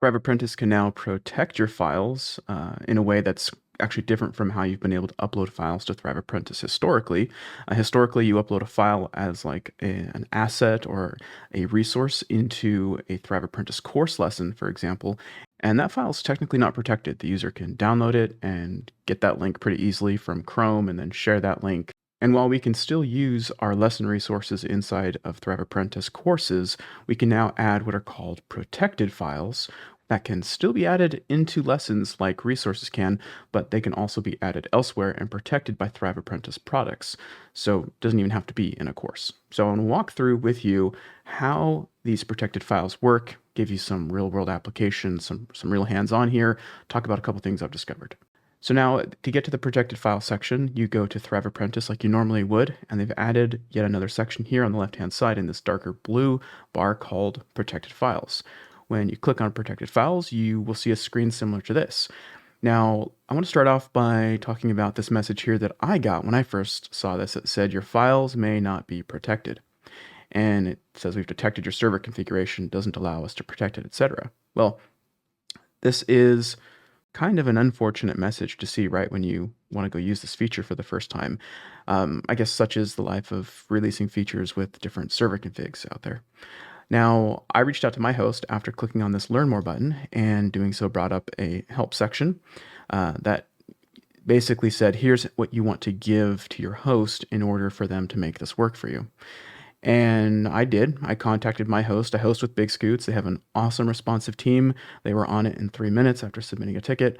Thrive Apprentice can now protect your files in a way that's actually different from how you've been able to upload files to Thrive Apprentice historically. Historically, you upload a file as like an asset or a resource into a Thrive Apprentice course lesson, for example, and that file is technically not protected. The user can download it and get that link pretty easily from Chrome and then share that link. And while we can still use our lesson resources inside of Thrive Apprentice courses, we can now add what are called protected files that can still be added into lessons like resources can, but they can also be added elsewhere and protected by Thrive Apprentice products. So it doesn't even have to be in a course. So I want to walk through with you how these protected files work, give you some real world applications, some real hands-on here, talk about a couple things I've discovered. So now to get to the protected file section, you go to Thrive Apprentice like you normally would, and they've added yet another section here on the left-hand side in this darker blue bar called protected files. When you click on protected files, you will see a screen similar to this. Now, I want to start off by talking about this message here that I got when I first saw this. It said, your files may not be protected. And it says we've detected your server configuration, doesn't allow us to protect it, etc. Well, this is kind of an unfortunate message to see right when you want to go use this feature for the first time. I guess such is the life of releasing features with different server configs out there. Now, I reached out to my host after clicking on this Learn More button, and doing so brought up a help section that basically said, here's what you want to give to your host in order for them to make this work for you. And I did. I contacted my host. I host with Big Scoots. They have an awesome responsive team. They were on it in 3 minutes after submitting a ticket.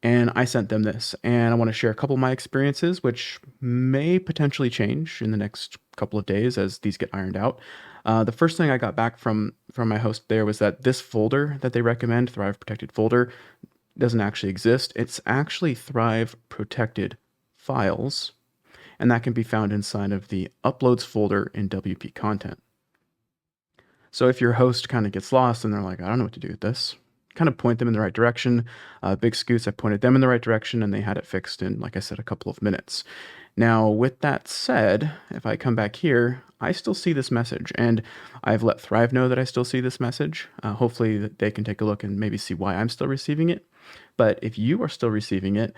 And I sent them this. And I want to share a couple of my experiences, which may potentially change in the next couple of days as these get ironed out. The first thing I got back from my host there was that this folder that they recommend, Thrive Protected folder, doesn't actually exist. It's actually Thrive Protected Files, and that can be found inside of the Uploads folder in WP Content. So if your host kind of gets lost and they're like, I don't know what to do with this, kind of point them in the right direction. Big Scoots, I pointed them in the right direction, and they had it fixed in, like I said, a couple of minutes. Now, with that said, if I come back here, I still see this message, and I've let Thrive know that I still see this message. Hopefully they can take a look and maybe see why I'm still receiving it. But if you are still receiving it,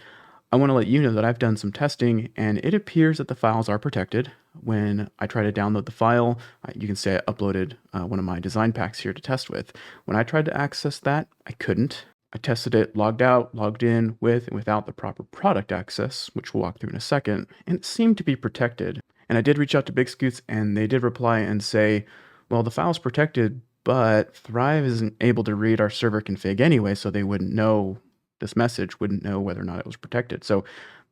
I want to let you know that I've done some testing, and it appears that the files are protected. When I try to download the file, you can say I uploaded one of my design packs here to test with. When I tried to access that, I couldn't. I tested it, logged out, logged in with and without the proper product access, which we'll walk through in a second, and it seemed to be protected. And I did reach out to Big Scoots, and they did reply and say, well, the file's protected, but Thrive isn't able to read our server config anyway, so they wouldn't know this message, wouldn't know whether or not it was protected. So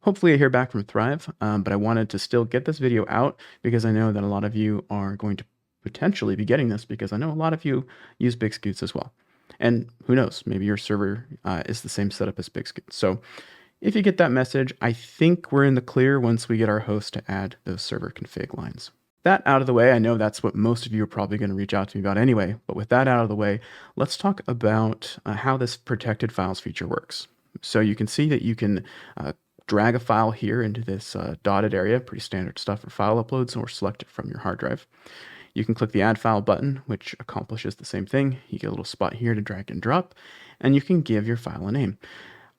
hopefully I hear back from Thrive, but I wanted to still get this video out because I know that a lot of you are going to potentially be getting this, because I know a lot of you use Big Scoots as well. And who knows, maybe your server is the same setup as Big Scoots. So if you get that message, I think we're in the clear once we get our host to add those server config lines. That out of the way, I know that's what most of you are probably going to reach out to me about anyway, but with that out of the way, let's talk about how this protected files feature works. So you can see that you can drag a file here into this dotted area, pretty standard stuff for file uploads, or select it from your hard drive. You can click the Add File button, which accomplishes the same thing. You get a little spot here to drag and drop, and you can give your file a name.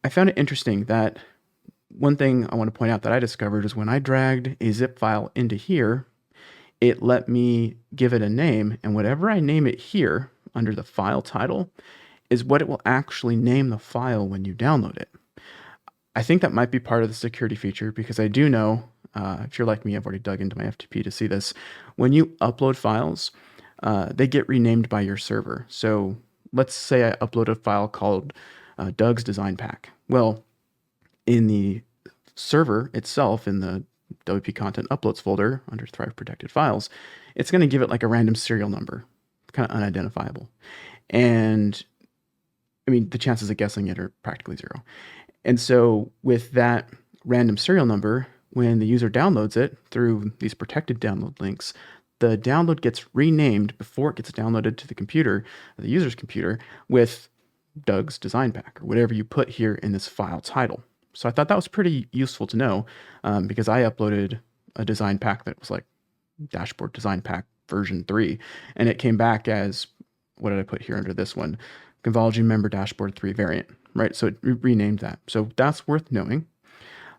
I found it interesting that one thing I want to point out that I discovered is when I dragged a zip file into here, it let me give it a name, and whatever I name it here under the file title is what it will actually name the file when you download it. I think that might be part of the security feature, because I do know, if you're like me, I've already dug into my FTP to see this, when you upload files, they get renamed by your server. So let's say I upload a file called Doug's Design Pack. Well, in the server itself, in the WP Content Uploads folder under Thrive Protected Files, it's going to give it like a random serial number, kind of unidentifiable. And I mean, the chances of guessing it are practically zero. And so with that random serial number, when the user downloads it through these protected download links, the download gets renamed before it gets downloaded to the computer, the user's computer, with Doug's Design Pack, or whatever you put here in this file title. So I thought that was pretty useful to know, because I uploaded a design pack that was like Dashboard Design Pack version 3, and it came back as, what did I put here under this one? Convology Member Dashboard 3 variant, right? So it renamed that. So that's worth knowing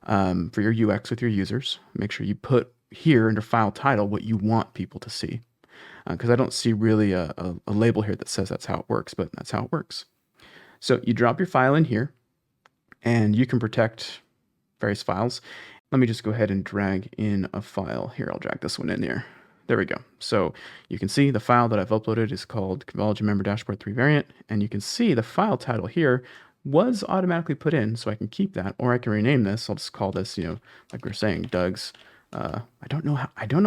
for your UX with your users. Make sure you put here under file title what you want people to see. Because I don't see really a label here that says that's how it works, but that's how it works. So you drop your file in here, and you can protect various files. Let me just go ahead and drag in a file. Here, I'll drag this one in here. There we go. So you can see the file that I've uploaded is called Convology Member Dashboard 3 variant, and you can see the file title here was automatically put in, so I can keep that, or I can rename this. I'll just call this, like we are saying, Doug's. I don't know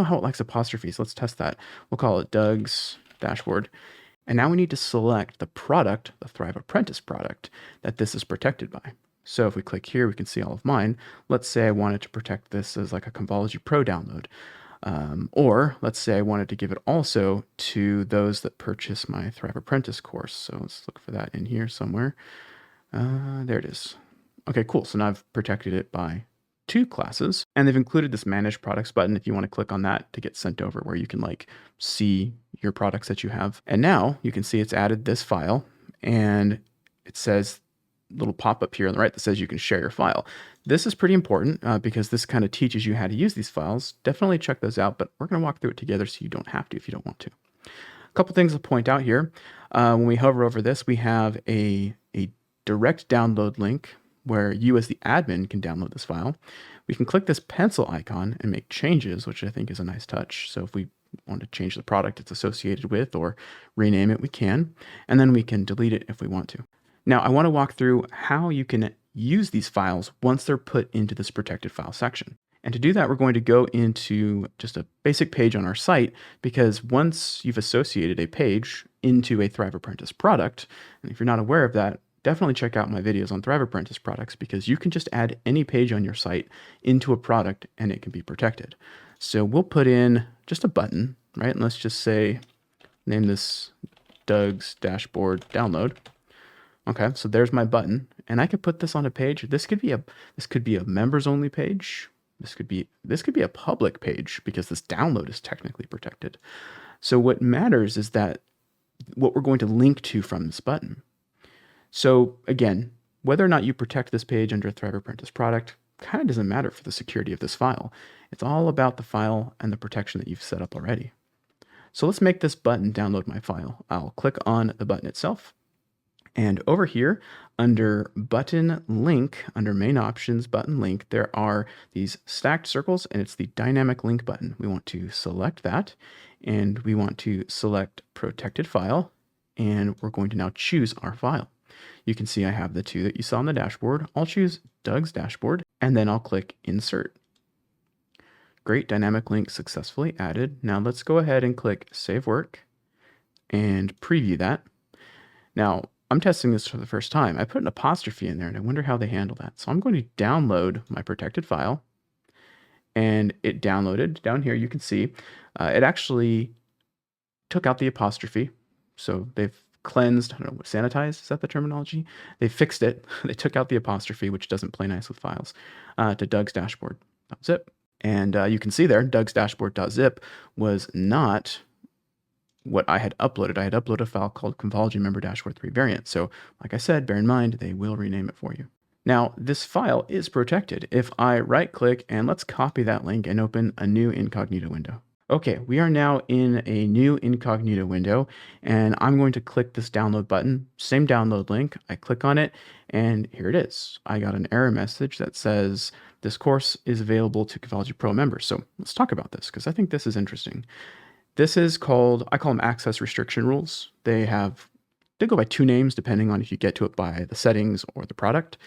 how it likes apostrophes. Let's test that. We'll call it Doug's Dashboard. And now we need to select the product, the Thrive Apprentice product, that this is protected by. So if we click here, we can see all of mine. Let's say I wanted to protect this as like a Convology Pro download. Or let's say I wanted to give it also to those that purchase my Thrive Apprentice course. So let's look for that in here somewhere. There it is. Okay, cool. So now I've protected it by 2 classes, and they've included this Manage Products button if you want to click on that to get sent over, where you can like see your products that you have. And now you can see it's added this file, and it says little pop-up here on the right that says you can share your file. This is pretty important because this kind of teaches you how to use these files. Definitely check those out, but we're going to walk through it together so you don't have to if you don't want to. A couple things to point out here. When we hover over this, we have a direct download link where you as the admin can download this file. We can click this pencil icon and make changes, which I think is a nice touch. So if we want to change the product it's associated with or rename it, we can. And then we can delete it if we want to. Now, I want to walk through how you can use these files once they're put into this protected file section. And to do that, we're going to go into just a basic page on our site, because once you've associated a page into a Thrive Apprentice product, and if you're not aware of that, definitely check out my videos on Thrive Apprentice products, because you can just add any page on your site into a product and it can be protected. So we'll put in just a button, right? And let's just say, name this Doug's Dashboard Download. Okay, so there's my button, and I could put this on a page. This could be a members only page. This could be a public page because this download is technically protected. So what matters is that what we're going to link to from this button. So again, whether or not you protect this page under a Thrive Apprentice product kind of doesn't matter for the security of this file. It's all about the file and the protection that you've set up already. So let's make this button download my file. I'll click on the button itself. And over here under button link, under main options button link, there are these stacked circles, and it's the dynamic link button. We want to select that, and we want to select protected file, and we're going to now choose our file. You can see I have the 2 that you saw on the dashboard. I'll choose Doug's Dashboard, and then I'll click Insert. Great, dynamic link successfully added. Now let's go ahead and click Save Work and preview that. Now, I'm testing this for the first time. I put an apostrophe in there, and I wonder how they handle that. So I'm going to download my protected file, and it downloaded. Down here, you can see it actually took out the apostrophe. So they've cleansed, I don't know, what, sanitized, is that the terminology? They fixed it. They took out the apostrophe, which doesn't play nice with files, to Doug's Dashboard.zip. And you can see there, Doug's Dashboard.zip was not what I had uploaded. I had uploaded a file called Convology Member Dashboard 3 variant. So like I said, bear in mind, they will rename it for you. Now, this file is protected. If I right click and let's copy that link and open a new incognito window. Okay, we are now in a new incognito window, and I'm going to click this download button, same download link. I click on it, and here it is. I got an error message that says this course is available to Convology Pro members. So let's talk about this, because I think this is interesting. This is called, I call them access restriction rules. They go by 2 names depending on if you get to it by the settings or the product.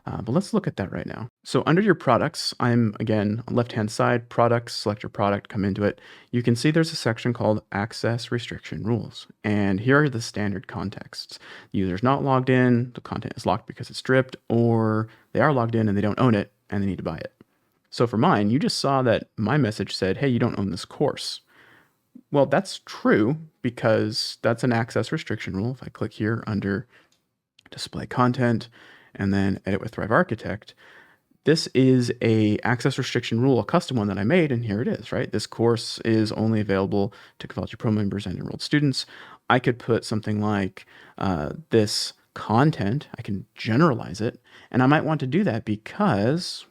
But let's look at that right now. So under your products, I'm again on the left-hand side, products, select your product, come into it. You can see there's a section called access restriction rules. And here are the standard contexts. The user's not logged in, the content is locked because it's stripped, or they are logged in and they don't own it and they need to buy it. So for mine, you just saw that my message said, hey, you don't own this course. Well, that's true because that's an access restriction rule. If I click here under display content and then edit with Thrive Architect, this is a access restriction rule, a custom one that I made, and here it is, right? This course is only available to Convology Pro members and enrolled students. I could put something like this content, I can generalize it, and I might want to do that because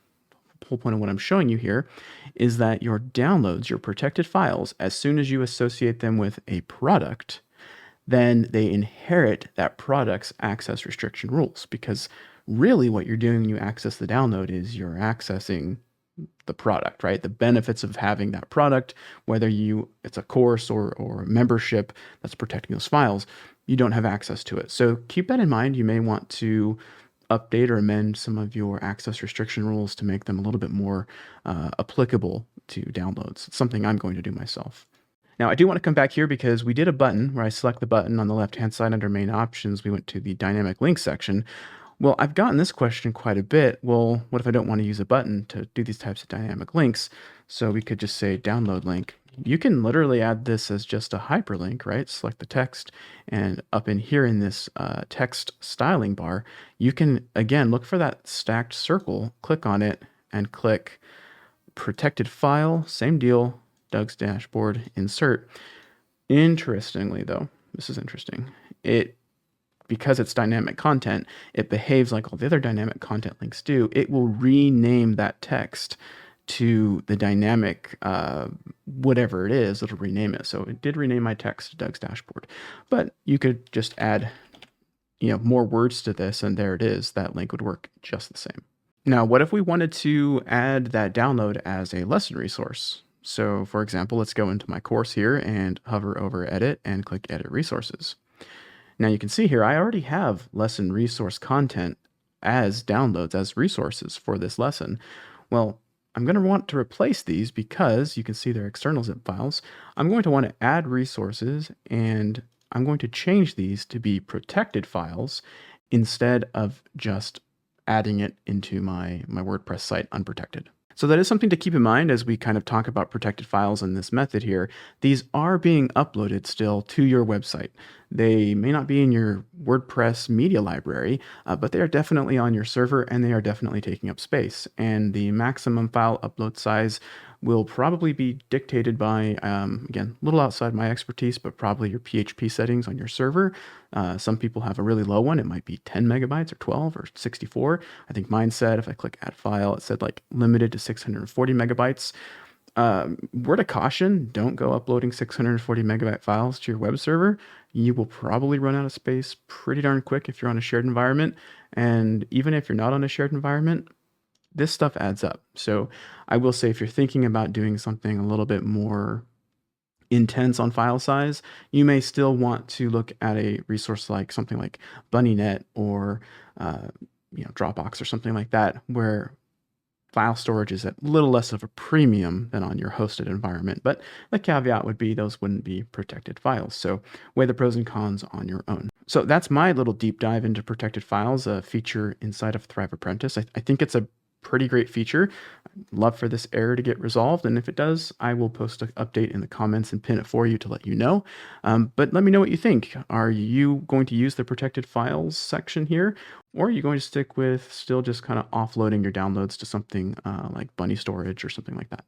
the whole point of what I'm showing you here is that your downloads, your protected files, as soon as you associate them with a product, then they inherit that product's access restriction rules. Because really what you're doing when you access the download is you're accessing the product, right? The benefits of having that product, whether it's a course or a membership that's protecting those files, you don't have access to it. So keep that in mind. You may want to update or amend some of your access restriction rules to make them a little bit more applicable to downloads. It's something I'm going to do myself. Now, I do want to come back here because we did a button where I select the button on the left-hand side under main options. We went to the dynamic link section. Well, I've gotten this question quite a bit. Well, what if I don't want to use a button to do these types of dynamic links? So we could just say download link. You can literally add this as just a hyperlink, right? Select the text, and up in here in this text styling bar, you can, again, look for that stacked circle, click on it, and click protected file, same deal, Doug's dashboard, insert. Interestingly, though, this is interesting. Because it's dynamic content, it behaves like all the other dynamic content links do. It will rename that text to the dynamic, whatever it is, it'll rename it. So it did rename my text to Doug's dashboard, but you could just add, more words to this, and there it is. That link would work just the same. Now, what if we wanted to add that download as a lesson resource? So for example, let's go into my course here and hover over edit and click edit resources. Now you can see here, I already have lesson resource content as downloads, as resources for this lesson. Well, I'm going to want to replace these because you can see they're external zip files. I'm going to want to add resources, and I'm going to change these to be protected files instead of just adding it into my WordPress site unprotected. So that is something to keep in mind as we kind of talk about protected files in this method here. These are being uploaded still to your website. They may not be in your WordPress media library, but they are definitely on your server, and they are definitely taking up space. And the maximum file upload size will probably be dictated by, again, a little outside my expertise, but probably your PHP settings on your server. Some people have a really low one. It might be 10 megabytes or 12 or 64. I think mine said, if I click add file, it said like limited to 640 megabytes. Word of caution, don't go uploading 640 megabyte files to your web server. You will probably run out of space pretty darn quick if you're on a shared environment. And even if you're not on a shared environment, this stuff adds up. So I will say, if you're thinking about doing something a little bit more intense on file size, you may still want to look at a resource like something like BunnyNet or Dropbox or something like that, where file storage is at a little less of a premium than on your hosted environment. But the caveat would be those wouldn't be protected files. So weigh the pros and cons on your own. So that's my little deep dive into protected files, a feature inside of Thrive Apprentice. I think it's a pretty great feature. I'd love for this error to get resolved, and if it does, I will post an update in the comments and pin it for you to let you know. But let me know what you think. Are you going to use the protected files section here, or are you going to stick with still just kind of offloading your downloads to something like Bunny Storage or something like that?